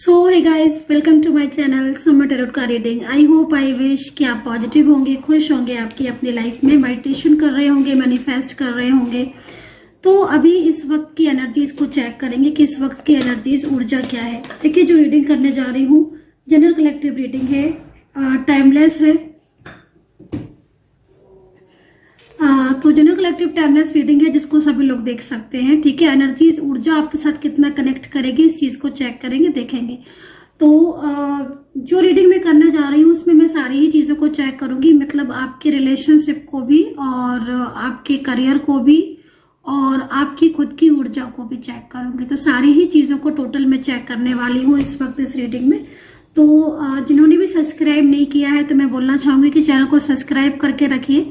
So hey guys, welcome to my channel Soma tarot का reading. I hope I wish कि आप positive होंगे, खुश होंगे, आपकी अपनी लाइफ में मेडिटेशन कर रहे होंगे, मैनिफेस्ट कर रहे होंगे। तो अभी इस वक्त की एनर्जीज को चेक करेंगे कि इस वक्त की एनर्जीज ऊर्जा क्या है। देखिए, जो रीडिंग करने जा रही हूँ जनरल कलेक्टिव रीडिंग है, टाइमलेस है। तो जनरल कलेक्टिव टाइमलेस रीडिंग है जिसको सभी लोग देख सकते हैं। ठीक है, एनर्जीज ऊर्जा आपके साथ कितना कनेक्ट करेगी इस चीज को चेक करेंगे, देखेंगे। तो जो रीडिंग मैं करने जा रही हूँ उसमें मैं सारी ही चीजों को चेक करूंगी, मतलब आपके रिलेशनशिप को भी और आपके करियर को भी और आपकी खुद की ऊर्जा को भी चेक करूंगी। तो सारी ही चीजों को टोटल मैं चेक करने वाली हूँ इस वक्त इस रीडिंग में। तो जिन्होंने भी सब्सक्राइब नहीं किया है तो मैं बोलना चाहूंगी कि चैनल को सब्सक्राइब करके रखिए,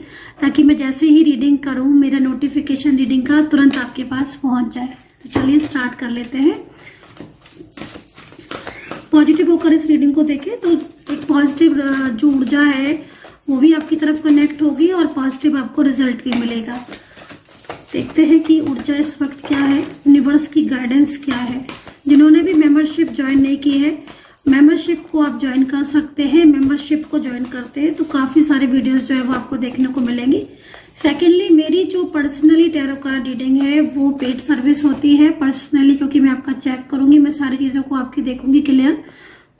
ताकि मैं जैसे ही रीडिंग करूं मेरा नोटिफिकेशन रीडिंग का तुरंत आपके पास पहुंच जाए। तो चलिए स्टार्ट कर लेते हैं। पॉजिटिव होकर इस रीडिंग को देखें तो एक पॉजिटिव जो ऊर्जा है वो भी आपकी तरफ कनेक्ट होगी और पॉजिटिव आपको रिजल्ट भी मिलेगा। देखते हैं कि ऊर्जा इस वक्त क्या है, यूनिवर्स की गाइडेंस क्या है। जिन्होंने भी मेंबरशिप ज्वाइन नहीं की है, मेंबरशिप को आप ज्वाइन कर सकते हैं। मेंबरशिप को ज्वाइन करते हैं तो काफ़ी सारे वीडियोस जो है वो आपको देखने को मिलेंगी। सेकेंडली, मेरी जो पर्सनली टैरो कार्ड रीडिंग है वो पेड सर्विस होती है पर्सनली, क्योंकि मैं आपका चेक करूंगी, मैं सारी चीज़ों को आपकी देखूंगी क्लियर।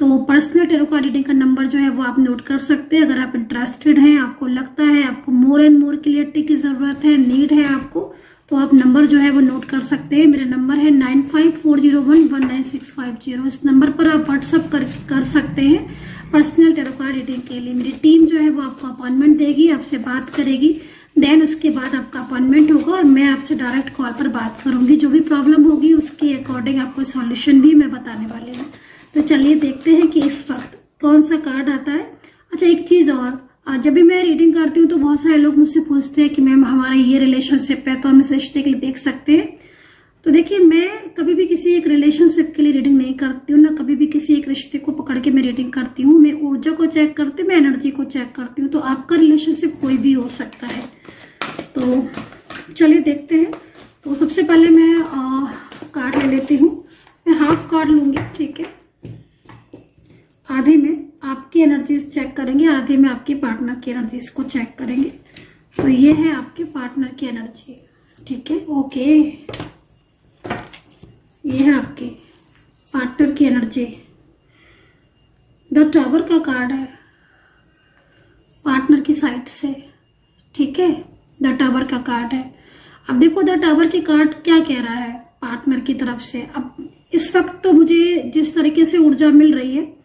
तो पर्सनल टैरो कार्ड रीडिंग का नंबर जो है वो आप नोट कर सकते हैं। अगर आप इंटरेस्टेड हैं, आपको लगता है आपको मोर एंड मोर क्लियरिटी की ज़रूरत है, नीड है आपको, तो आप नंबर जो है वो नोट कर सकते हैं। मेरा नंबर है 9540119650। इस नंबर पर आप व्हाट्सअप कर सकते हैं पर्सनल टैरो कार्ड रीडिंग के लिए। मेरी टीम जो है वो आपको अपॉइंटमेंट देगी, आपसे बात करेगी, देन उसके बाद आपका अपॉइंटमेंट होगा और मैं आपसे डायरेक्ट कॉल पर बात करूंगी। जो भी प्रॉब्लम होगी उसके अकॉर्डिंग आपको सॉल्यूशन भी मैं बताने वाली हूँ। तो चलिए देखते हैं कि इस वक्त कौन सा कार्ड आता है। अच्छा, एक चीज़ और, जब भी मैं रीडिंग करती हूँ तो बहुत सारे लोग मुझसे पूछते हैं कि मैम हमारा ये रिलेशनशिप है तो हम इस रिश्ते के लिए देख सकते हैं। तो देखिए, मैं कभी भी किसी एक रिलेशनशिप के लिए रीडिंग नहीं करती हूँ, ना कभी भी किसी एक रिश्ते को पकड़ के मैं रीडिंग करती हूँ। मैं ऊर्जा को चेक करती हूँ, मैं एनर्जी को चेक करती हूँ। तो आपका रिलेशनशिप कोई भी हो सकता है। तो चलिए देखते हैं। तो सबसे पहले मैं कार्ड ले लेती हूँ। मैं हाफ कार्ड लूंगी, ठीक है। आधे में आपकी एनर्जीज चेक करेंगे, आधे में आपके पार्टनर की एनर्जीज को चेक करेंगे। तो ये है आपके पार्टनर की एनर्जी, ठीक है, ओके। ये है आपके पार्टनर की एनर्जी। द टावर का कार्ड है पार्टनर की साइड से, ठीक है। द टावर का कार्ड है। अब देखो, द टावर की कार्ड क्या कह रहा है पार्टनर की तरफ से। अब इस वक्त तो मुझे जिस तरीके से ऊर्जा मिल रही है,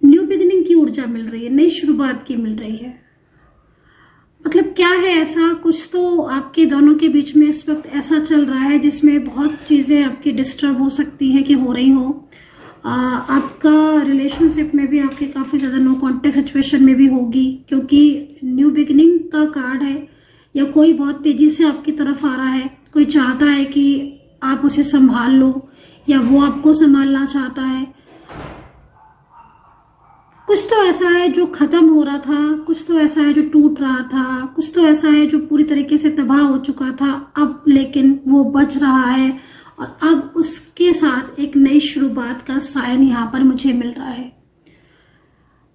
न्यू बिगिनिंग की ऊर्जा मिल रही है, नई शुरुआत की मिल रही है। मतलब क्या है ऐसा, कुछ तो आपके दोनों के बीच में इस वक्त ऐसा चल रहा है जिसमें बहुत चीजें आपकी डिस्टर्ब हो सकती हैं कि हो रही हो। आपका रिलेशनशिप में भी आपके काफी ज्यादा नो कॉन्टेक्ट सिचुएशन में भी होगी, क्योंकि न्यू बिगिनिंग का कार्ड है। या कोई बहुत तेजी से आपकी तरफ आ रहा है, कोई चाहता है कि आप उसे संभाल लो या वो आपको संभालना चाहता है। कुछ तो ऐसा है जो खत्म हो रहा था, कुछ तो ऐसा है जो टूट रहा था, कुछ तो ऐसा है जो पूरी तरीके से तबाह हो चुका था, अब लेकिन वो बच रहा है और अब उसके साथ एक नई शुरुआत का साइन यहाँ पर मुझे मिल रहा है।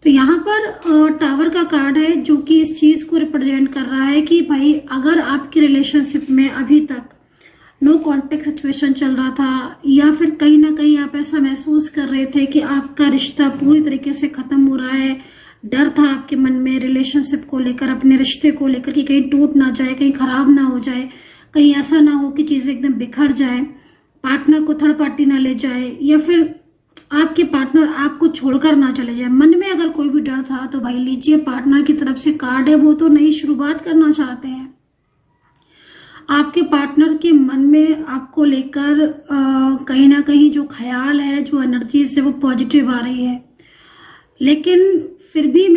तो यहाँ पर टावर का कार्ड है जो कि इस चीज को रिप्रेजेंट कर रहा है कि भाई, अगर आपके रिलेशनशिप में अभी तक नो कॉन्टेक्ट सिचुएशन चल रहा था या फिर कहीं ना कहीं आप ऐसा महसूस कर रहे थे कि आपका रिश्ता पूरी तरीके से खत्म हो रहा है, डर था आपके मन में रिलेशनशिप को लेकर, अपने रिश्ते को लेकर कि कहीं टूट ना जाए, कहीं खराब ना हो जाए, कहीं ऐसा ना हो कि चीजें एकदम बिखर जाए, पार्टनर को थर्ड पार्टी ना ले जाए या फिर आपके पार्टनर आपको छोड़कर ना चले जाए। मन में अगर कोई भी डर था तो भाई लीजिए, पार्टनर की तरफ से कार्ड है, वो तो नई शुरुआत करना चाहते हैं। आपके पार्टनर के मन में आपको लेकर कहीं ना कहीं जो ख्याल है, जो एनर्जीज है वो पॉजिटिव आ रही है। लेकिन फिर भी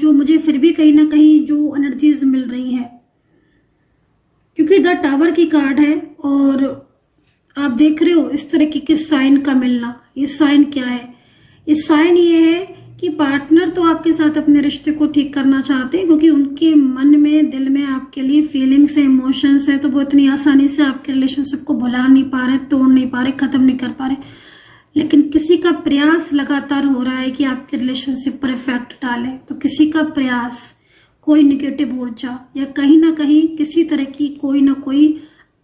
मुझे फिर भी कहीं ना कहीं जो एनर्जीज मिल रही है, क्योंकि द टावर की कार्ड है और आप देख रहे हो इस तरीके के साइन का मिलना। ये साइन क्या है? इस साइन ये है कि पार्टनर तो आपके साथ अपने रिश्ते को ठीक करना चाहते हैं, क्योंकि उनके मन में, दिल में आपके लिए फीलिंग्स है, इमोशंस है, तो वो इतनी आसानी से आपके रिलेशनशिप को भुला नहीं पा रहे, तोड़ नहीं पा रहे, खत्म नहीं कर पा रहे। लेकिन किसी का प्रयास लगातार हो रहा है कि आपके रिलेशनशिप पर इफेक्ट डाले। तो किसी का प्रयास, कोई निगेटिव ऊर्जा या कहीं ना कहीं किसी तरह की कोई ना कोई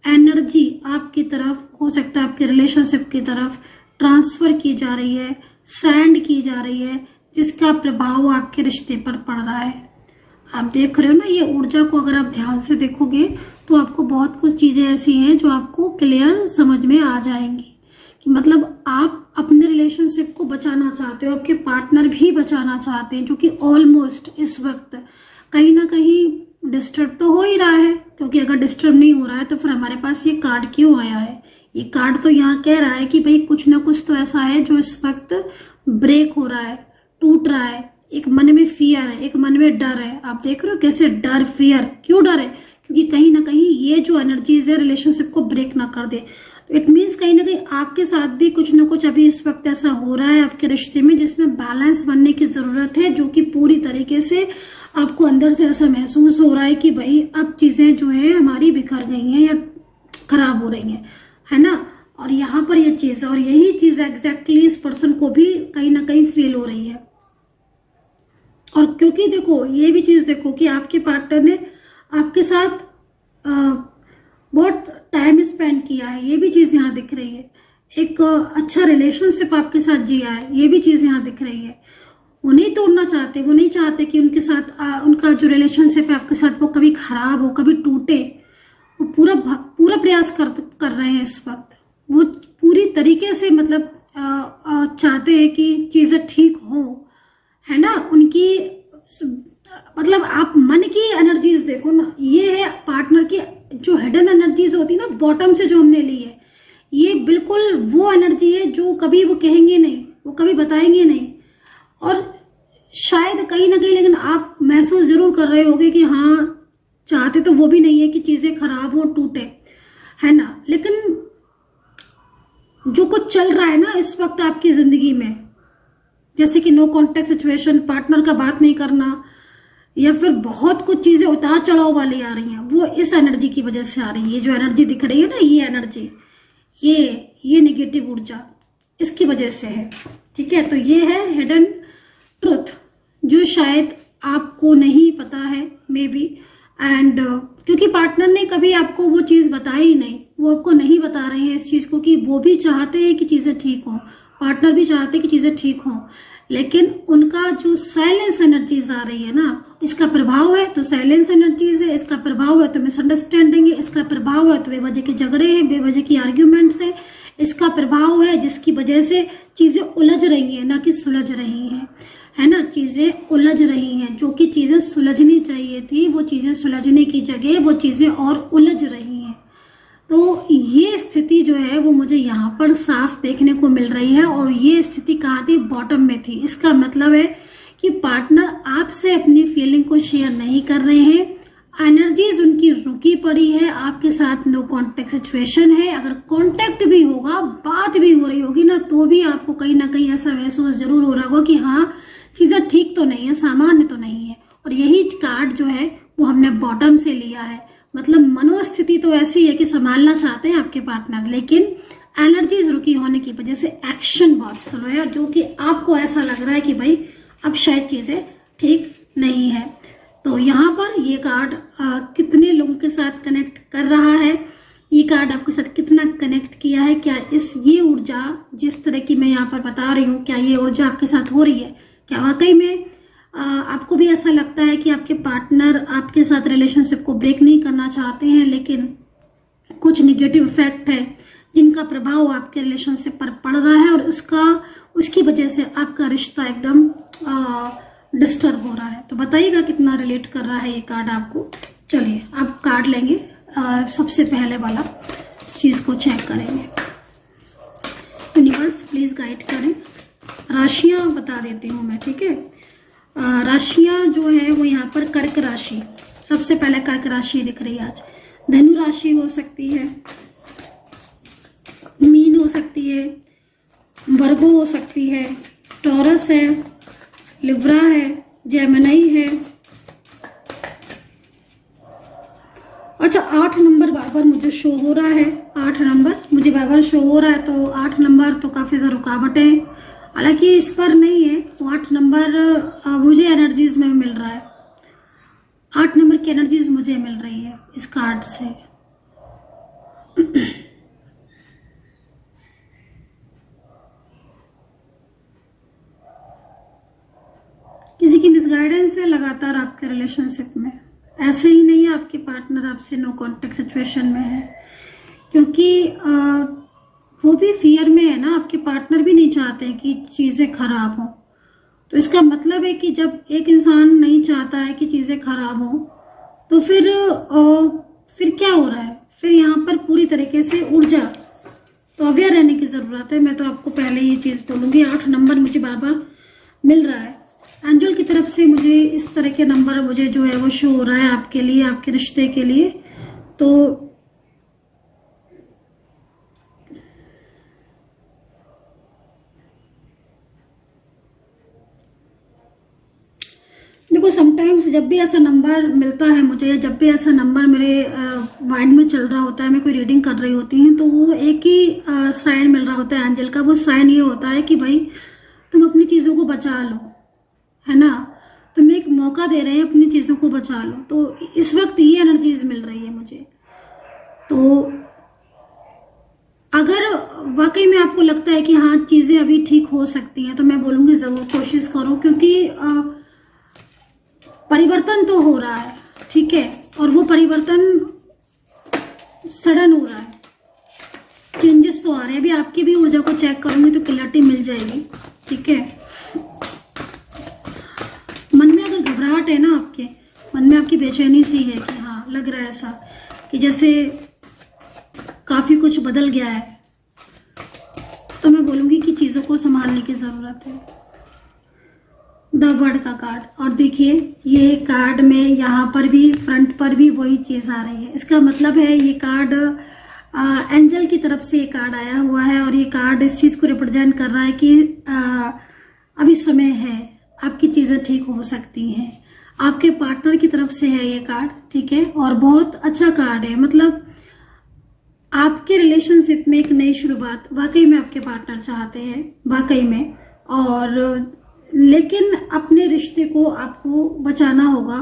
एनर्जी आपकी तरफ, हो सकता है आपके रिलेशनशिप की तरफ ट्रांसफर की जा रही है, सेंड की जा रही है, जिसका प्रभाव आपके रिश्ते पर पड़ रहा है। आप देख रहे हो ना, ये ऊर्जा को अगर आप ध्यान से देखोगे तो आपको बहुत कुछ चीजें ऐसी हैं जो आपको क्लियर समझ में आ जाएंगी कि मतलब आप अपने रिलेशनशिप को बचाना चाहते हो, आपके पार्टनर भी बचाना चाहते हैं, जो कि ऑलमोस्ट इस वक्त कहीं ना कहीं डिस्टर्ब तो हो ही रहा है। क्योंकि अगर डिस्टर्ब नहीं हो रहा है तो फिर हमारे पास ये कार्ड क्यों आया है? ये कार्ड तो यहाँ कह रहा है कि भाई कुछ ना कुछ तो ऐसा है जो इस वक्त ब्रेक हो रहा है, टूट रहा है। एक मन में फियर है, एक मन में डर है। आप देख रहे हो कैसे डर, फियर, क्यों डर है? क्योंकि कहीं ना कहीं ये जो एनर्जीज है रिलेशनशिप को ब्रेक ना कर दे। तो इट मीन्स कहीं ना कहीं आपके साथ भी कुछ ना कुछ अभी इस वक्त ऐसा हो रहा है आपके रिश्ते में, जिसमें बैलेंस बनने की जरूरत है, जो कि पूरी तरीके से आपको अंदर से ऐसा महसूस हो रहा है कि भाई अब चीजें जो है हमारी बिखर गई हैं या खराब हो रही हैं, है ना। और यहाँ पर ये चीज, और यही चीज एग्जैक्टली इस पर्सन को भी कहीं ना कहीं फील हो रही है। और क्योंकि देखो, ये भी चीज देखो कि आपके पार्टनर ने आपके साथ बहुत टाइम स्पेंड किया है, ये भी चीज यहाँ दिख रही है। एक अच्छा रिलेशनशिप आपके साथ जिया है, ये भी चीज यहाँ दिख रही है। वो नहीं तोड़ना चाहते, वो नहीं चाहते कि उनके साथ उनका जो रिलेशनशिप है आपके साथ वो कभी खराब हो, कभी टूटे। वो पूरा प्रयास कर रहे हैं इस वक्त। वो पूरी तरीके से मतलब चाहते हैं कि चीजें ठीक हो, है ना। उनकी मतलब आप मन की एनर्जीज देखो ना, ये है पार्टनर की जो हिडन एनर्जीज होती है ना, बॉटम से जो हमने ली है, ये बिल्कुल वो एनर्जी है जो कभी वो कहेंगे नहीं, वो कभी बताएंगे नहीं। और शायद कहीं ना कहीं लेकिन आप महसूस जरूर कर रहे होगे कि हाँ, चाहते तो वो भी नहीं है कि चीजें खराब हो, टूटे, है ना। लेकिन जो कुछ चल रहा है ना इस वक्त आपकी जिंदगी में, जैसे कि नो कॉन्टेक्ट सिचुएशन, पार्टनर का बात नहीं करना, या फिर बहुत कुछ चीजें उतार चढ़ाव वाली आ रही हैं, वो इस एनर्जी की वजह से आ रही है। ये जो एनर्जी दिख रही है ना, ये एनर्जी, ये नेगेटिव ऊर्जा इसकी वजह से है, ठीक है। तो ये है हिडन ट्रुथ, जो शायद आपको नहीं पता है, मे बी। एंड क्योंकि पार्टनर ने कभी आपको वो चीज बताई ही नहीं, वो आपको नहीं बता रहे हैं इस चीज को कि वो भी चाहते हैं कि चीजें ठीक हो, पार्टनर भी चाहते हैं कि चीजें ठीक हो, लेकिन उनका जो साइलेंस एनर्जीज आ रही है ना, इसका प्रभाव है तो साइलेंस एनर्जीज है, इसका प्रभाव है तो मिसअंडरस्टैंडिंग है, इसका प्रभाव है तो बेवजह के झगड़े हैं, बेवजह की आर्ग्यूमेंट्स है, इसका प्रभाव है जिसकी वजह से चीजें उलझ रही हैं, ना कि सुलझ रही हैं, है ना। चीजें उलझ रही हैं, जो कि चीजें सुलझनी चाहिए थी, वो चीजें सुलझने की जगह वो चीजें और उलझ रही हैं। तो ये स्थिति जो है वो मुझे यहाँ पर साफ देखने को मिल रही है। और ये स्थिति कहाँ थी? बॉटम में थी। इसका मतलब है कि पार्टनर आपसे अपनी फीलिंग को शेयर नहीं कर रहे हैं, एनर्जीज उनकी रुकी पड़ी है, आपके साथ नो कॉन्टेक्ट सिचुएशन है। अगर कॉन्टेक्ट भी होगा, बात भी हो रही होगी ना, तो भी आपको कहीं ना कहीं ऐसा महसूस जरूर हो रहा होगा कि हाँ, चीजें ठीक तो नहीं है, सामान्य तो नहीं है। और यही कार्ड जो है वो हमने बॉटम से लिया है। मतलब मनोस्थिति तो ऐसी है कि संभालना चाहते हैं आपके पार्टनर, लेकिन एनर्जीज रुकी होने की वजह से एक्शन बहुत स्लो है, जो कि आपको ऐसा लग रहा है कि भाई अब शायद चीजें ठीक नहीं है। तो यहाँ पर ये कार्ड कितने लोगों के साथ कनेक्ट कर रहा है, ये कार्ड आपके साथ कितना कनेक्ट किया है, क्या ये ऊर्जा जिस तरह की मैं यहाँ पर बता रही हूँ, क्या ये ऊर्जा आपके साथ हो रही है? क्या वाकई में आपको भी ऐसा लगता है कि आपके पार्टनर आपके साथ रिलेशनशिप को ब्रेक नहीं करना चाहते हैं, लेकिन कुछ निगेटिव इफेक्ट है जिनका प्रभाव आपके रिलेशनशिप पर पड़ रहा है और उसकी वजह से आपका रिश्ता एकदम डिस्टर्ब हो रहा है? तो बताइएगा कितना रिलेट कर रहा है ये कार्ड आपको। चलिए आप कार्ड लेंगे, सबसे पहले वाला चीज को चेक करेंगे। यूनिवर्स प्लीज गाइड करें। राशियां बता देती हूँ मैं, ठीक है। राशियां जो है वो यहाँ पर कर्क राशि, सबसे पहले कर्क राशि दिख रही है आज। धनु राशि हो सकती है, मीन हो सकती है, वर्गो हो सकती है, टॉरस है, लिब्रा है, जेमिनी है। अच्छा, 8 नंबर बार बार मुझे शो हो रहा है, 8 नंबर मुझे बार बार शो हो रहा है, तो 8 नंबर तो काफी ज्यादा रुकावटें, हालांकि इस पर नहीं है। तो 8 नंबर मुझे एनर्जीज में मिल रहा है, 8 नंबर की एनर्जीज मुझे मिल रही है इस कार्ड से। किसी की मिसगाइडेंस है लगातार आपके रिलेशनशिप में, ऐसे ही नहीं है आपके पार्टनर आपसे नो कांटेक्ट सिचुएशन में है, क्योंकि वो भी फियर में है ना, आपके पार्टनर भी नहीं चाहते कि चीजें खराब हो। तो इसका मतलब है कि जब एक इंसान नहीं चाहता है कि चीजें खराब हो, तो फिर क्या हो रहा है, फिर यहाँ पर पूरी तरीके से ऊर्जा, तो अवेयर रहने की जरूरत है। मैं तो आपको पहले ये चीज बोलूंगी, 8 नंबर मुझे बार बार मिल रहा है एंजल की तरफ से, मुझे इस तरह के नंबर मुझे जो है वो शो हो रहा है आपके लिए, आपके रिश्ते के लिए। तो देखो, समटाइम्स जब भी ऐसा नंबर मिलता है मुझे, या जब भी ऐसा नंबर मेरे माइंड में चल रहा होता है, मैं कोई रीडिंग कर रही होती हूँ, तो वो एक ही साइन मिल रहा होता है एंजल का। वो साइन ये होता है कि भाई तुम अपनी चीजों को बचा लो, है ना, तुम्हें एक मौका दे रहे हैं, अपनी चीजों को बचा लो। तो इस वक्त ये एनर्जीज मिल रही है मुझे। तो अगर वाकई में आपको लगता है कि हाँ चीजें अभी ठीक हो सकती हैं, तो मैं बोलूंगी जरूर कोशिश करो, क्योंकि परिवर्तन तो हो रहा है, ठीक है, और वो परिवर्तन सडन हो रहा है, चेंजेस तो आ रहे हैं। अभी आपकी भी ऊर्जा को चेक करूंगी तो क्लैरिटी मिल जाएगी, ठीक है। मन में अगर घबराहट है ना, आपके मन में आपकी बेचैनी सी है कि हाँ लग रहा है ऐसा कि जैसे काफी कुछ बदल गया है, तो मैं बोलूंगी कि चीजों को संभालने की जरूरत है। द वर्ड का कार्ड, और देखिए ये कार्ड में यहाँ पर भी फ्रंट पर भी वही चीज आ रही है। इसका मतलब है ये कार्ड एंजल की तरफ से ये कार्ड आया हुआ है, और ये कार्ड इस चीज को रिप्रेजेंट कर रहा है कि अभी समय है, आपकी चीजें ठीक हो सकती हैं। आपके पार्टनर की तरफ से है ये कार्ड, ठीक है, और बहुत अच्छा कार्ड है। मतलब आपके रिलेशनशिप में एक नई शुरुआत वाकई में आपके पार्टनर चाहते हैं, वाकई में, और लेकिन अपने रिश्ते को आपको बचाना होगा।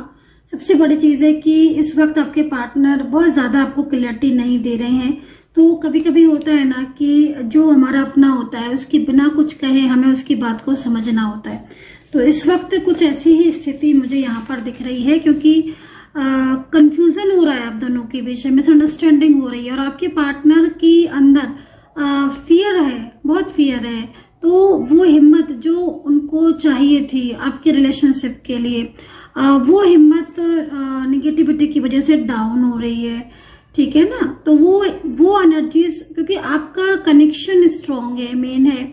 सबसे बड़ी चीज है कि इस वक्त आपके पार्टनर बहुत ज्यादा आपको क्लैरिटी नहीं दे रहे हैं। तो कभी कभी होता है ना कि जो हमारा अपना होता है उसके बिना कुछ कहे हमें उसकी बात को समझना होता है। तो इस वक्त कुछ ऐसी ही स्थिति मुझे यहाँ पर दिख रही है, क्योंकि कंफ्यूजन हो रहा है आप दोनों के बीच में, मिसअंडरस्टैंडिंग हो रही है, और आपके पार्टनर की अंदर फियर है, बहुत फियर है। तो वो हिम्मत जो उनको चाहिए थी आपके रिलेशनशिप के लिए, वो हिम्मत निगेटिविटी की वजह से डाउन हो रही है, ठीक है ना। तो वो एनर्जीज, क्योंकि आपका कनेक्शन स्ट्रांग है, मेन है,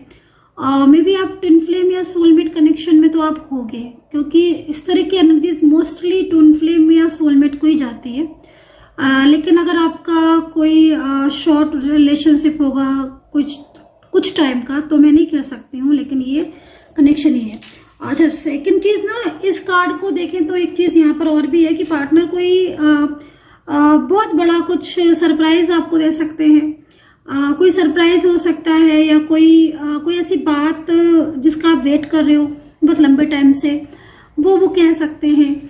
मे बी आप ट्विन फ्लेम या सोलमेट कनेक्शन में तो आप होगे, क्योंकि इस तरह की एनर्जीज मोस्टली ट्विन फ्लेम या सोलमेट को ही जाती है। लेकिन अगर आपका कोई शॉर्ट रिलेशनशिप होगा कुछ टाइम का, तो मैं नहीं कह सकती हूँ, लेकिन ये कनेक्शन ही है। अच्छा, सेकंड चीज ना, इस कार्ड को देखें तो एक चीज यहाँ पर और भी है कि पार्टनर कोई बहुत बड़ा कुछ सरप्राइज आपको दे सकते हैं। कोई सरप्राइज हो सकता है, या कोई ऐसी बात जिसका आप वेट कर रहे हो बहुत लंबे टाइम से, वो कह सकते हैं,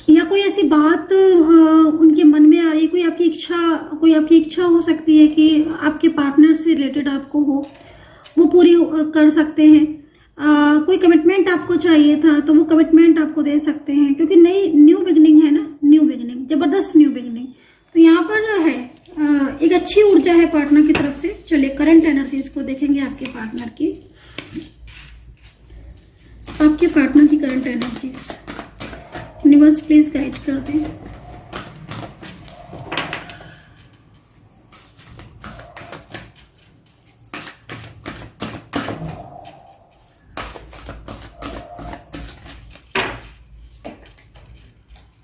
या कोई ऐसी बात उनके मन में आ रही है, कोई आपकी इच्छा हो सकती है कि आपके पार्टनर से रिलेटेड आपको हो, वो पूरी कर सकते हैं। कोई कमिटमेंट आपको चाहिए था तो वो कमिटमेंट आपको दे सकते हैं, क्योंकि नई न्यू बिगनिंग है ना, न्यू बिगनिंग, जबरदस्त न्यू बिगनिंग। तो यहाँ पर है एक अच्छी ऊर्जा है पार्टनर की तरफ से। चलिए करंट एनर्जीज को देखेंगे आपके पार्टनर की, current energies. Universe please guide कर दें।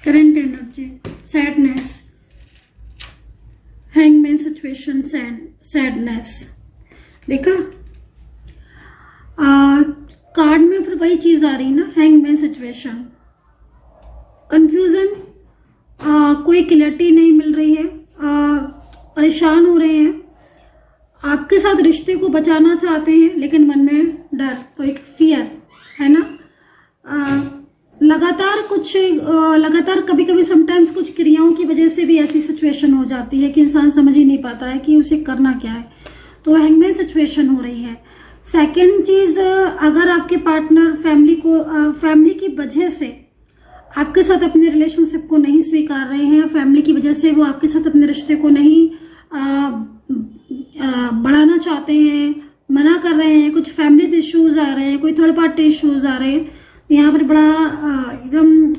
Current energy, sadness, hangman situation, sadness. देखा, कार्ड में फिर वही चीज आ रही ना, हैंगमैन सिचुएशन, कंफ्यूजन, कोई क्लैरिटी नहीं मिल रही है, परेशान हो रहे हैं, आपके साथ रिश्ते को बचाना चाहते हैं लेकिन मन में डर, तो एक फियर है ना। लगातार कभी कभी समटाइम्स कुछ क्रियाओं की वजह से भी ऐसी सिचुएशन हो जाती है कि इंसान समझ ही नहीं पाता है कि उसे करना क्या है, तो हैंगमैन सिचुएशन हो रही है। सेकंड चीज, अगर आपके पार्टनर फैमिली की वजह से आपके साथ अपने रिलेशनशिप को नहीं स्वीकार रहे हैं, फैमिली की वजह से वो आपके साथ अपने रिश्ते को नहीं बढ़ाना चाहते हैं, मना कर रहे हैं, कुछ फैमिली इश्यूज आ रहे हैं, कोई थर्ड पार्टी इश्यूज आ रहे हैं, यहाँ पर बड़ा एकदम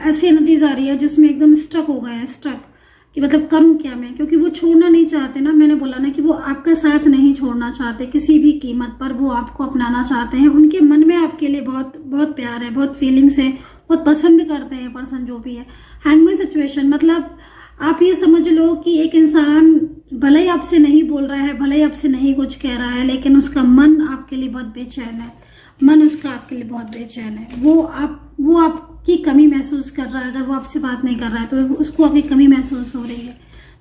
ऐसी एनर्जीज आ रही है जिसमें एकदम स्ट्रक हो गए हैं, स्ट्रक कि मतलब करूं क्या मैं, क्योंकि वो छोड़ना नहीं चाहते ना। मैंने बोला ना कि वो आपका साथ नहीं छोड़ना चाहते किसी भी कीमत पर, वो आपको अपनाना चाहते हैं, उनके मन में आपके लिए बहुत बहुत प्यार है, बहुत फीलिंग्स है, बहुत पसंद करते हैं पर्सन जो भी है। हैंगमैन सिचुएशन मतलब आप ये समझ लो कि एक इंसान भले ही आपसे नहीं बोल रहा है, भले ही आपसे नहीं कुछ कह रहा है, लेकिन उसका मन आपके लिए बहुत बेचैन है, मन उसका आपके लिए बहुत बेचैन है। वो आपकी कमी महसूस कर रहा है, अगर वो आपसे बात नहीं कर रहा है तो उसको आपकी कमी महसूस हो रही है।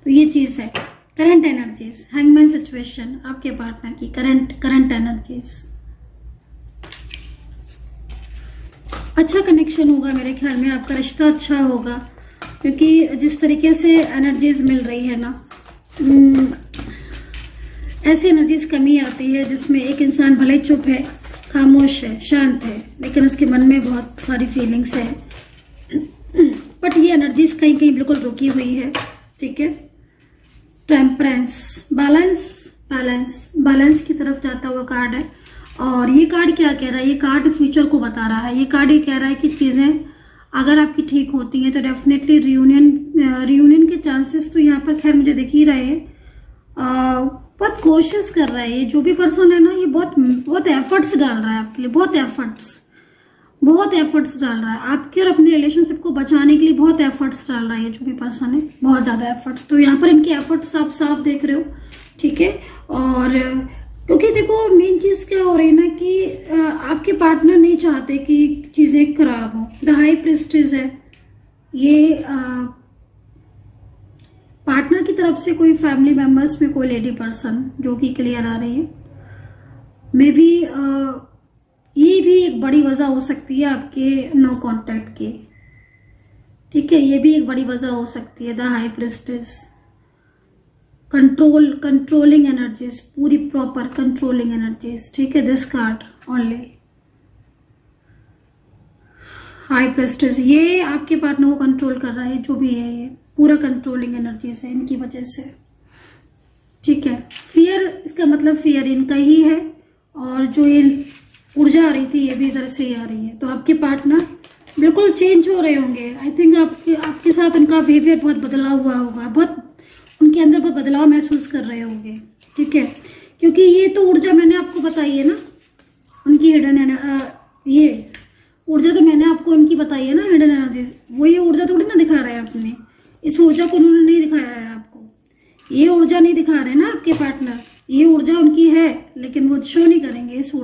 तो ये चीज है करंट एनर्जीज, हैंगमैन सिचुएशन, आपके पार्टनर की करंट एनर्जीज। अच्छा कनेक्शन होगा मेरे ख्याल में, आपका रिश्ता अच्छा होगा, क्योंकि जिस तरीके से एनर्जीज मिल रही है ना, ऐसी एनर्जीज कमी आती है जिसमें एक इंसान भले चुप है, खामोश है, शांत है, लेकिन उसके मन में बहुत सारी फीलिंग्स है, बट ये एनर्जीज कहीं कहीं बिल्कुल रुकी हुई है। ठीक है, टेम्परेंस, बैलेंस की तरफ जाता हुआ कार्ड है। और ये कार्ड क्या कह रहा है, ये कार्ड फ्यूचर को बता रहा है। ये कार्ड ये कह रहा है कि चीजें अगर आपकी ठीक होती हैं तो डेफिनेटली रियूनियन के चांसेस तो यहाँ पर खैर मुझे दिख ही रहे हैं। बहुत कोशिश कर रहा है ये जो भी पर्सन है ना, ये बहुत एफर्ट्स डाल रहा है आपके लिए, बहुत एफर्ट्स डाल रहा है आपके और अपने रिलेशनशिप को बचाने के लिए, बहुत एफर्ट्स डाल रहा है ये जो भी पर्सन है, बहुत ज्यादा एफर्ट्स। तो यहाँ पर इनके एफर्ट्स आप साफ देख रहे हो। ठीक है, और क्योंकि देखो मेन चीज क्या हो रही है ना कि आपके पार्टनर नहीं चाहते कि चीजें खराब हो। द हाई प्रीस्टेस है ये, पार्टनर की तरफ से कोई फैमिली मेंबर्स में कोई लेडी पर्सन जो कि क्लियर आ रही है, मे बी ये भी एक बड़ी वजह हो सकती है आपके नो कांटेक्ट की। ठीक है, ये भी एक बड़ी वजह हो सकती है। The high priestess, controlling energies, पूरी प्रॉपर कंट्रोलिंग एनर्जीज। ठीक है, this card only high priestess, ये आपके पार्टनर को कंट्रोल कर रहा है, जो भी है ये पूरा कंट्रोलिंग एनर्जीज है इनकी वजह से। ठीक है, फियर, इसका मतलब फियर इनका ही है, और जो ये ऊर्जा आ रही थी ये भी इधर से ही आ रही है। तो आपके पार्टनर बिल्कुल चेंज हो रहे होंगे। आई थिंक आपके साथ उनका बिहेवियर बहुत बदला हुआ होगा, बहुत उनके अंदर बहुत बदलाव महसूस कर रहे होंगे। ठीक है, क्योंकि ये तो ऊर्जा मैंने आपको बताई है ना, उनकी हिडन ये ऊर्जा तो मैंने आपको उनकी बताई है ना, हिडन एनर्जीज। वो ये ऊर्जा थोड़ी ना दिखा रहे हैं अपने, इस ऊर्जा को उन्होंने नहीं दिखाया है आपको, ये ऊर्जा नहीं दिखा रहे ना आपके पार्टनर। ये ऊर्जा उनकी है लेकिन वो शो नहीं करेंगे इस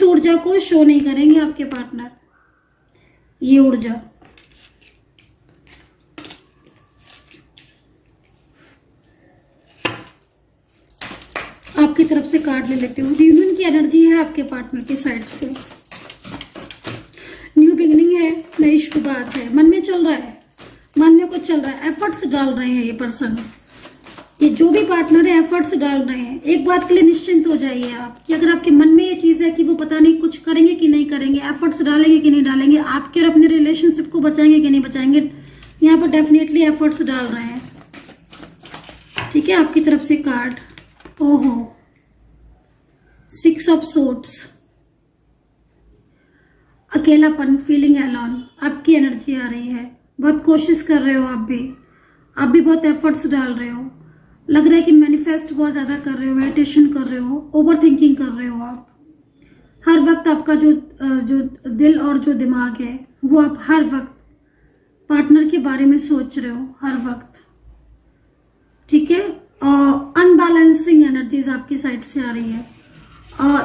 ऊर्जा को शो नहीं करेंगे आपके पार्टनर। ये ऊर्जा आपकी तरफ से कार्ड ले लेते हो। रियूनियन की एनर्जी है आपके पार्टनर की साइड से, न्यू बिगिनिंग है, नई शुरुआत है, मन में चल रहा है, मन में कुछ चल रहा है, एफर्ट्स डाल रहे हैं ये पर्सन, ये जो भी पार्टनर है एफर्ट्स डाल रहे हैं। एक बात के लिए निश्चिंत हो जाइए आप कि अगर आपके मन में ये चीज है कि वो पता नहीं कुछ करेंगे कि नहीं करेंगे, एफर्ट्स डालेंगे कि नहीं डालेंगे, आपके और अपने रिलेशनशिप को बचाएंगे कि नहीं बचाएंगे, यहाँ पर डेफिनेटली एफर्ट्स डाल रहे हैं। ठीक है, आपकी तरफ से कार्ड, ओहो, 6 ऑफ सोर्ड्स, अकेलापन, फीलिंग अलोन, आपकी एनर्जी आ रही है। बहुत कोशिश कर रहे हो आप भी बहुत एफर्ट्स डाल रहे हो। लग रहा है कि मैनिफेस्ट बहुत ज्यादा कर रहे हो, मेडिटेशन कर रहे हो, ओवर थिंकिंग कर रहे हो आप। हर वक्त आपका जो दिल और जो दिमाग है वो आप हर वक्त पार्टनर के बारे में सोच रहे हो, हर वक्त। ठीक है, और अनबैलेंसिंग एनर्जीज आपकी साइड से आ रही है।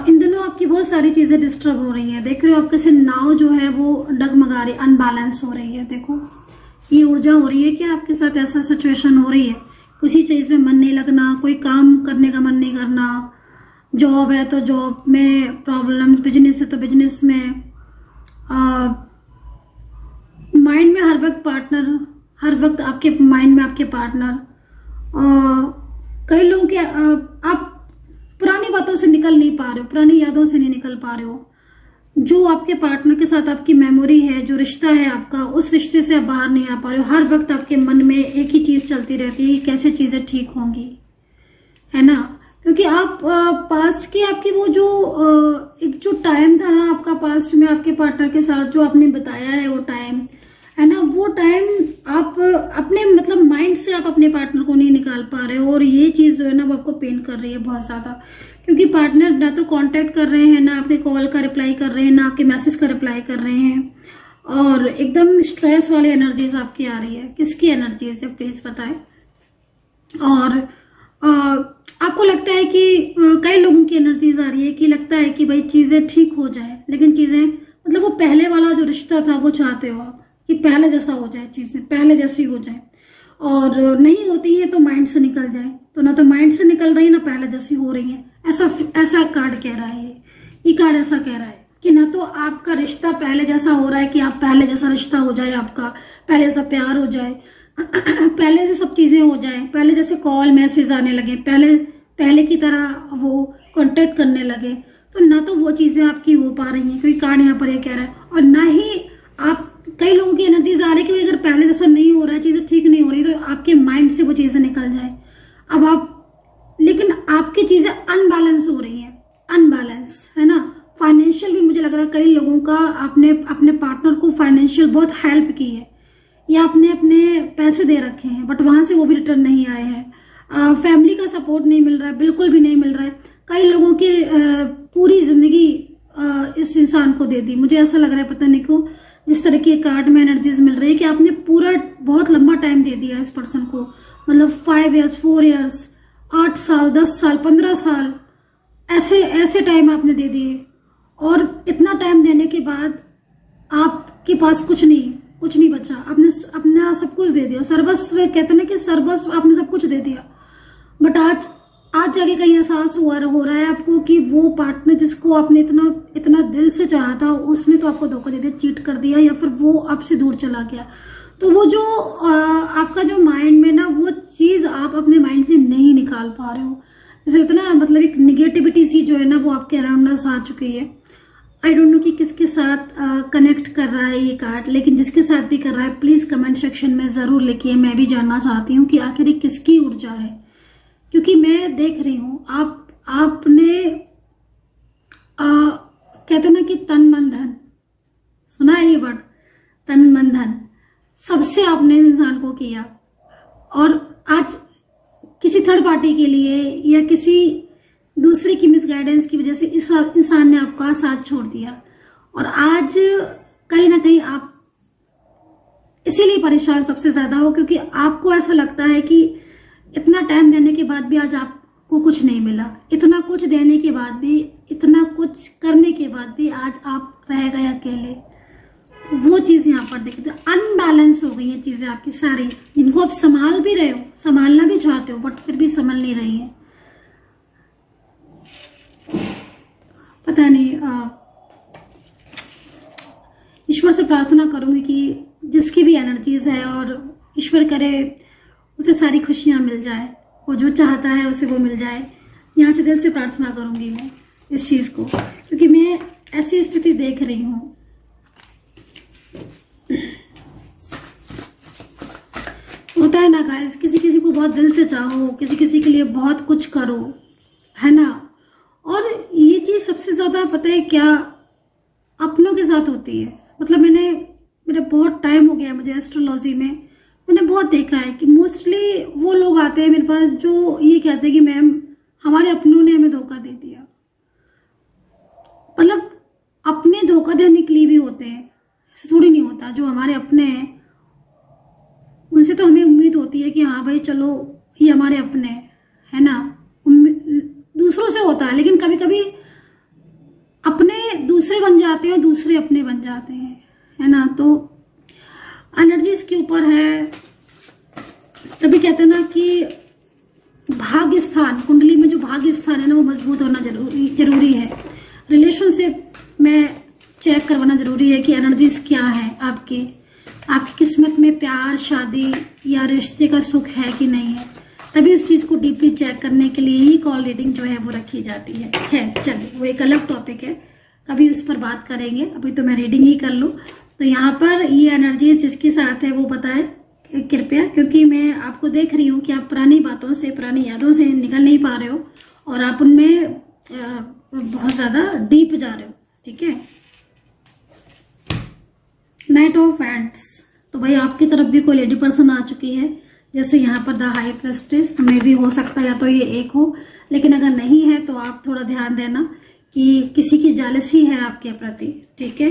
इन दिनों आपकी बहुत सारी चीजें डिस्टर्ब हो रही हैं। देख रहे हो आप कैसे नाव जो है वो डगमगा रही, अनबैलेंस हो रही है। देखो ये ऊर्जा हो रही है कि आपके साथ ऐसा सिचुएशन हो रही है, किसी चीज में मन नहीं लगना, कोई काम करने का मन नहीं करना, जॉब है तो जॉब में प्रॉब्लम्स, बिजनेस है तो बिजनेस में, माइंड में हर वक्त पार्टनर, हर वक्त आपके माइंड में आपके पार्टनर। कई लोगों के आप पुरानी बातों से निकल नहीं पा रहे हो, पुरानी यादों से नहीं निकल पा रहे हो। जो आपके पार्टनर के साथ आपकी मेमोरी है, जो रिश्ता है आपका, उस रिश्ते से आप बाहर नहीं आ पा रहे हो। हर वक्त आपके मन में एक ही चीज चलती रहती है, कैसे चीजें ठीक होंगी, है ना। क्योंकि आप पास्ट की आपकी वो जो एक जो टाइम था ना आपका पास्ट में आपके पार्टनर के साथ जो आपने बताया है, वो टाइम है ना, वो टाइम आप अपने मतलब माइंड से आप अपने पार्टनर को नहीं निकाल पा रहे हो। और ये चीज जो है ना वो आपको पेन कर रही है बहुत ज्यादा, क्योंकि पार्टनर ना तो कांटेक्ट कर रहे हैं, ना आपके कॉल का रिप्लाई कर रहे हैं, ना आपके मैसेज का रिप्लाई कर रहे हैं, और एकदम स्ट्रेस वाली एनर्जीज आपकी आ रही है। किसकी एनर्जीज है प्लीज बताएं। और आपको लगता है कि कई लोगों की एनर्जीज आ रही है कि लगता है कि भाई चीजें ठीक हो जाए, लेकिन चीजें मतलब वो पहले वाला जो रिश्ता था वो चाहते हो आप कि पहले जैसा हो जाए, चीजें पहले जैसी हो जाए, और नहीं होती है तो माइंड से निकल जाए। तो ना तो माइंड से निकल रही है, ना पहले जैसी हो रही है। ऐसा कार्ड कह रहा है, ये कार्ड ऐसा कह रहा है कि ना तो आपका रिश्ता पहले जैसा हो रहा है कि आप पहले जैसा रिश्ता हो जाए, आपका पहले जैसा प्यार हो जाए, पहले से सब चीजें हो जाए, पहले जैसे कॉल मैसेज आने लगे, पहले की तरह वो कांटेक्ट करने लगे। तो ना तो वो चीजें आपकी हो पा रही हैं, क्योंकि कार्ड यहाँ पर ये कह रहा है। और ना ही आप, कई लोगों की एनर्जीज आ रही है कि अगर पहले जैसा नहीं हो रहा है, चीजें ठीक नहीं हो रही, तो आपके माइंड से वो चीजें निकल जाए। अब आप, लेकिन आपकी चीजें अनबैलेंस हो रही हैं, अनबैलेंस है ना। फाइनेंशियल भी मुझे लग रहा है कई लोगों का आपने अपने पार्टनर को फाइनेंशियल बहुत हेल्प की है, या आपने अपने पैसे दे रखे हैं बट वहां से वो भी रिटर्न नहीं आए हैं। फैमिली का सपोर्ट नहीं मिल रहा है, बिल्कुल भी नहीं मिल रहा है। कई लोगों की पूरी जिंदगी इस इंसान को दे दी। मुझे ऐसा लग रहा है, पता नहीं क्यों, जिस तरह की कार्ड में एनर्जीज मिल रही है कि आपने पूरा बहुत लंबा टाइम दे दिया इस पर्सन को, मतलब 5 years 4 years 8 साल 10 साल 15 साल ऐसे टाइम आपने दे दिए। और इतना टाइम देने के बाद आपके पास कुछ नहीं बचा। आपने अपना सब कुछ दे दिया, सर्वस्व कहते हैं ना कि सर्वस्व, आपने सब कुछ दे दिया। बट आज जाके कहीं एहसास हो रहा है आपको कि वो पार्टनर जिसको आपने इतना दिल से चाहा था, उसने तो आपको धोखा दे दिया, चीट कर दिया, या फिर वो आपसे दूर चला गया। तो वो जो आपका जो माइंड में ना, वो चीज आप अपने माइंड से नहीं निकाल पा रहे हो। जैसे होता ना, मतलब एक निगेटिविटी सी जो है ना वो आपके अराउंड आ चुकी है। आई डोंट नो कि किसके साथ कनेक्ट कर रहा है ये कार्ड, लेकिन जिसके साथ भी कर रहा है प्लीज कमेंट सेक्शन में जरूर लिखिए। मैं भी जानना चाहती हूँ कि आखिर किसकी ऊर्जा है, क्योंकि मैं देख रही हूँ आपने कहते ना कि तन मन धन, सुना है ये वर्ड, तन मन धन, सबसे आपने इंसान को किया। और आज किसी थर्ड पार्टी के लिए या किसी दूसरे की मिसगाइडेंस की वजह से इस इंसान ने आपका साथ छोड़ दिया, और आज कहीं ना कहीं आप इसीलिए परेशान सबसे ज्यादा हो, क्योंकि आपको ऐसा लगता है कि इतना टाइम देने के बाद भी आज आपको कुछ नहीं मिला, इतना कुछ देने के बाद भी, इतना कुछ करने के बाद भी आज आप रह गए अकेले। वो चीज यहाँ पर देखते, अनबैलेंस हो गई है चीजें आपकी सारी, जिनको आप संभाल भी रहे हो, संभालना भी चाहते हो, बट फिर भी संभल नहीं रही है। पता नहीं, ईश्वर से प्रार्थना करूंगी कि जिसकी भी एनर्जीज है, और ईश्वर करे उसे सारी खुशियां मिल जाए, वो जो चाहता है उसे वो मिल जाए। यहाँ से दिल से प्रार्थना करूंगी मैं इस चीज को, क्योंकि मैं ऐसी स्थिति देख रही हूँ। होता है ना गाइस, किसी को बहुत दिल से चाहो, किसी के लिए बहुत कुछ करो, है ना। और ये चीज सबसे ज्यादा पता है क्या, अपनों के साथ होती है। मतलब मेरा बहुत टाइम हो गया मुझे एस्ट्रोलॉजी में, मैंने बहुत देखा है कि मोस्टली वो लोग आते हैं मेरे पास जो ये कहते हैं कि मैम हमारे अपनों ने हमें धोखा दे दिया। मतलब अपने धोखा देने के लिए भी होते हैं, ऐसे थोड़ी नहीं होता। जो हमारे अपने हैं उनसे तो हमें उम्मीद होती है कि हाँ भाई चलो ये हमारे अपने है ना, दूसरों से होता है। लेकिन कभी कभी दूसरे बन जाते हैं, दूसरे अपने बन जाते हैं, है ना। तो एनर्जी इसके ऊपर है। तभी कहते हैं ना कि भाग्य स्थान, कुंडली में जो भाग्य स्थान है ना वो मजबूत होना जरूरी है। रिलेशनशिप में चेक करवाना जरूरी है कि एनर्जीज क्या है आपकी किस्मत में, प्यार, शादी या रिश्ते का सुख है कि नहीं है। तभी उस चीज को डीपली चेक करने के लिए ही कॉल रीडिंग जो है वो रखी जाती है। चलिए वो एक अलग टॉपिक है, कभी उस पर बात करेंगे, अभी तो मैं रीडिंग ही कर लूँ। तो यहाँ पर ये एनर्जीज जिसके साथ है वो बताए कृपया, क्योंकि मैं आपको देख रही हूँ कि आप पुरानी बातों से, पुरानी यादों से निकल नहीं पा रहे हो और आप उनमें बहुत ज्यादा डीप जा रहे हो। ठीक है, नाइट ऑफ वैंड्स। तो भाई आपकी तरफ भी कोई लेडी पर्सन आ चुकी है, जैसे यहाँ पर द हाई प्रेस्टिज, में भी हो सकता है या तो ये एक हो, लेकिन अगर नहीं है तो आप थोड़ा ध्यान देना कि किसी की जालसी है आपके प्रति। ठीक है,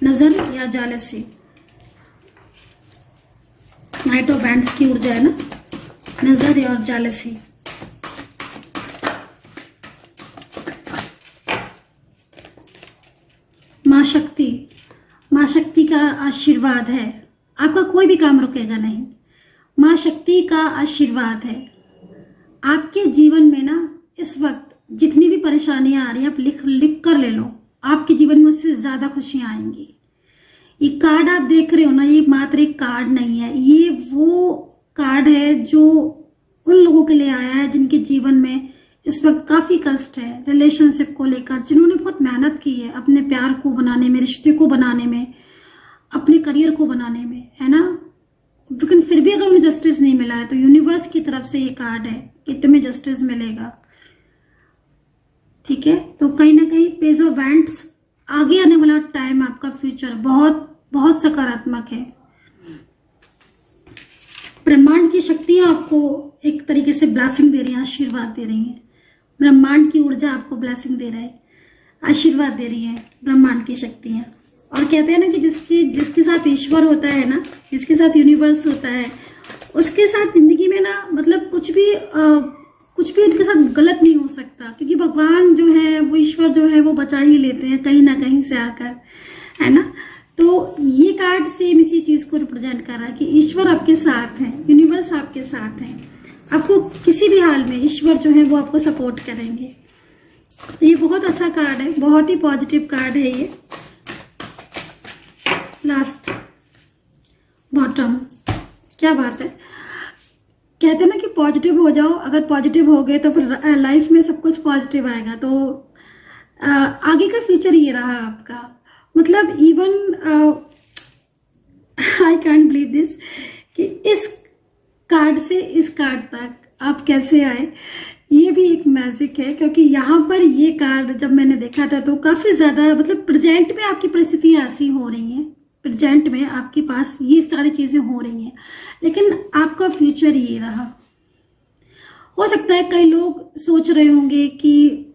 नजर या जालसी। नाइट ऑफ वैंड्स की ऊर्जा है ना, नजर और जालसी। माँ शक्ति का आशीर्वाद है, आपका कोई भी काम रुकेगा नहीं। माँ शक्ति का आशीर्वाद है आपके जीवन में ना। इस वक्त जितनी भी परेशानियां आ रही हैं आप लिख कर ले लो, आपके जीवन में उससे ज्यादा खुशियां आएंगी। ये कार्ड आप देख रहे हो ना, ये मात्र एक कार्ड नहीं है, ये वो कार्ड है जो उन लोगों के लिए आया है जिनके जीवन में इस वक्त काफी कष्ट है रिलेशनशिप को लेकर, जिन्होंने बहुत मेहनत की है अपने प्यार को बनाने में, रिश्ते को बनाने में, अपने करियर को बनाने में, है ना। लेकिन फिर भी अगर उन्हें जस्टिस नहीं मिला है तो यूनिवर्स की तरफ से ये कार्ड है कि तुम्हें जस्टिस मिलेगा। ठीक है, तो कहीं ना कहीं पेज ऑफ वैंड्स, आगे आने वाला टाइम, आपका फ्यूचर बहुत बहुत सकारात्मक है। ब्रह्मांड की शक्तियां आपको एक तरीके से ब्लेसिंग दे रही हैं, आशीर्वाद दे रही हैं। ब्रह्मांड की ऊर्जा आपको ब्लेसिंग दे रहा है, आशीर्वाद दे रही है ब्रह्मांड की शक्तियां। और कहते हैं ना कि जिसके साथ ईश्वर होता है ना, जिसके साथ यूनिवर्स होता है, उसके साथ जिंदगी में ना मतलब कुछ भी उनके साथ गलत नहीं हो सकता, क्योंकि भगवान जो है वो, ईश्वर जो है वो बचा ही लेते हैं कहीं ना कहीं से आकर, है ना। तो ये कार्ड सेम इसी चीज को रिप्रेजेंट कर रहा है कि ईश्वर आपके साथ है, यूनिवर्स आपके साथ है, आपको किसी भी हाल में ईश्वर जो है वो आपको सपोर्ट करेंगे। ये बहुत अच्छा कार्ड है, बहुत ही पॉजिटिव कार्ड है ये। लास्ट बॉटम, क्या बात है। कहते हैं ना कि पॉजिटिव हो जाओ, अगर पॉजिटिव हो गए तो फिर लाइफ में सब कुछ पॉजिटिव आएगा। तो आगे का फ्यूचर ये रहा आपका, मतलब even I can't believe this कि इस कार्ड से इस कार्ड तक आप कैसे आए, ये भी एक मैजिक है। क्योंकि यहाँ पर ये कार्ड जब मैंने देखा था तो काफी ज्यादा, मतलब प्रेजेंट में आपकी परिस्थितियां ऐसी हो रही हैं, प्रेजेंट में आपके पास ये सारी चीजें हो रही हैं, लेकिन आपका फ्यूचर ये रहा। हो सकता है कई लोग सोच रहे होंगे कि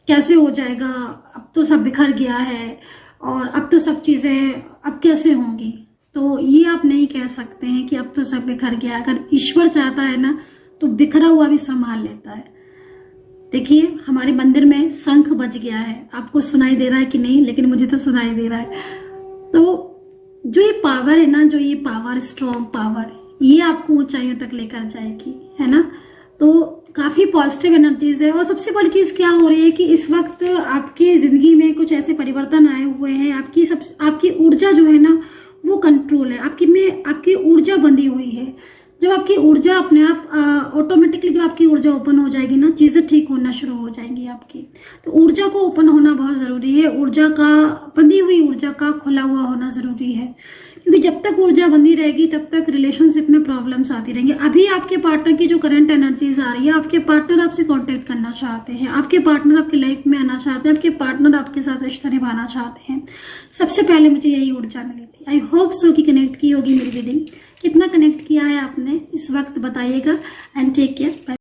कैसे हो जाएगा, अब तो सब बिखर गया है और अब तो सब चीजें अब कैसे होंगी। तो ये आप नहीं कह सकते हैं कि अब तो सब बिखर गया। अगर ईश्वर चाहता है ना तो बिखरा हुआ भी संभाल लेता है। देखिए हमारे मंदिर में शंख बज गया है, आपको सुनाई दे रहा है कि नहीं, लेकिन मुझे तो सुनाई दे रहा है। तो जो ये पावर है ना, जो ये पावर, स्ट्रॉन्ग पावर, ये आपको ऊंचाइयों तक लेकर जाएगी, है ना। तो काफी पॉजिटिव एनर्जीज है। और सबसे बड़ी चीज क्या हो रही है कि इस वक्त आपकी जिंदगी में कुछ ऐसे परिवर्तन आए हुए हैं, आपकी ऊर्जा जो है ना वो कंट्रोल है, आपकी ऊर्जा बंधी हुई है। जब आपकी ऊर्जा अपने आप ऑटोमेटिकली, जब आपकी ऊर्जा ओपन हो जाएगी ना, चीजें ठीक होना शुरू हो जाएंगी आपकी। तो ऊर्जा को ओपन होना बहुत जरूरी है, ऊर्जा का, बंधी हुई ऊर्जा का खुला हुआ होना जरूरी है। क्योंकि जब तक ऊर्जा बंधी रहेगी तब तक रिलेशनशिप में प्रॉब्लम्स आती रहेंगी। अभी आपके पार्टनर की जो करंट एनर्जीज आ रही है, आपके पार्टनर आपसे कांटेक्ट करना चाहते हैं, आपके पार्टनर आपकी लाइफ में आना चाहते हैं, आपके पार्टनर आपके साथ रिश्ता निभाना चाहते हैं। सबसे पहले मुझे यही ऊर्जा मिली थी। आई होप सो कि कनेक्ट की होगी मेरी रीडिंग। कितना कनेक्ट किया है आपने इस वक्त बताइएगा। And take care.